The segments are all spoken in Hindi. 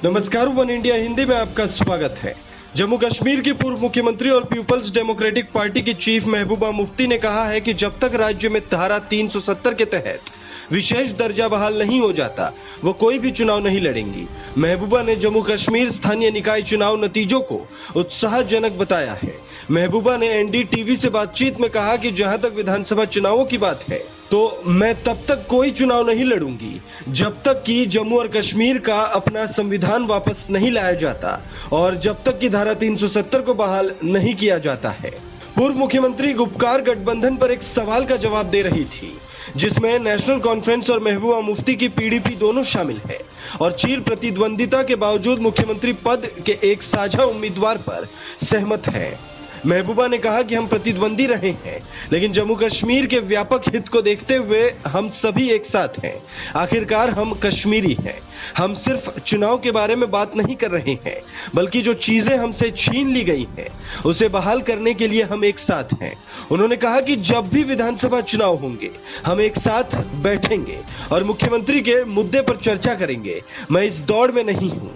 नमस्कार, वन इंडिया हिंदी में आपका स्वागत है। जम्मू कश्मीर की पूर्व मुख्यमंत्री और पीपल्स डेमोक्रेटिक पार्टी की चीफ महबूबा मुफ्ती ने कहा है कि जब तक राज्य में धारा 370 के तहत विशेष दर्जा बहाल नहीं हो जाता, वो कोई भी चुनाव नहीं लड़ेंगी। महबूबा ने जम्मू कश्मीर स्थानीय निकाय चुनाव नतीजों को उत्साहजनक बताया है। महबूबा ने एनडीटीवी से बातचीत में कहा कि जहां तक विधानसभा चुनावों की बात है तो मैं तब तक कोई चुनाव नहीं लड़ूंगी जब तक कि जम्मू और कश्मीर का अपना संविधान वापस नहीं लाया जाता और जब तक कि धारा 370 को बहाल नहीं किया जाता है। पूर्व मुख्यमंत्री गुपकार गठबंधन पर एक सवाल का जवाब दे रही थी, जिसमें नेशनल कॉन्फ्रेंस और महबूबा मुफ्ती की पीडीपी दोनों शामिल है और चीर प्रतिद्वंदिता के बावजूद मुख्यमंत्री पद के एक साझा उम्मीदवार पर सहमत है। महबूबा ने कहा कि हम प्रतिद्वंदी रहे हैं, लेकिन जम्मू कश्मीर के व्यापक हित को देखते हुए हम सभी एक साथ हैं। आखिरकार हम कश्मीरी हैं। हम सिर्फ चुनाव के बारे में बात नहीं कर रहे हैं, बल्कि जो चीजें हमसे छीन ली गई हैं उसे बहाल करने के लिए हम एक साथ हैं। उन्होंने कहा कि जब भी विधानसभा चुनाव होंगे हम एक साथ बैठेंगे और मुख्यमंत्री के मुद्दे पर चर्चा करेंगे। मैं इस दौड़ में नहीं हूं।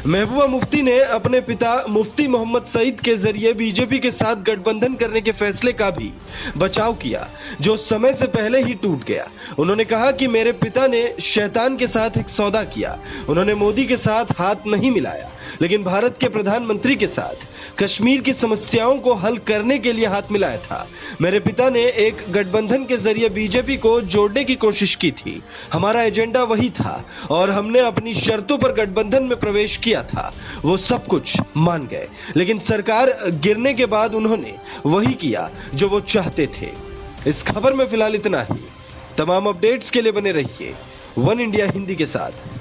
महबूबा मुफ्ती ने अपने पिता मुफ्ती मोहम्मद सईद के जरिए बीजेपी के साथ गठबंधन करने के फैसले का भी बचाव किया, जो समय से पहले ही टूट गया। उन्होंने कहा कि मेरे पिता ने शैतान के साथ एक सौदा किया। उन्होंने मोदी के साथ हाथ नहीं मिलाया, लेकिन भारत के प्रधानमंत्री के साथ कश्मीर की समस्याओं को हल करने के लिए हाथ मिलाया था। मेरे पिता ने एक गठबंधन के जरिए बीजेपी को जोड़ने की कोशिश की थी। हमारा एजेंडा वही था और हमने अपनी शर्तों पर गठबंधन में प्रवेश किया था। वो सब कुछ मान गए, लेकिन सरकार गिरने के बाद उन्होंने वही किया जो वो चाहते थे। इस खबर में फिलहाल इतना ही। तमाम अपडेट्स के लिए बने रहिए वन इंडिया हिंदी के साथ।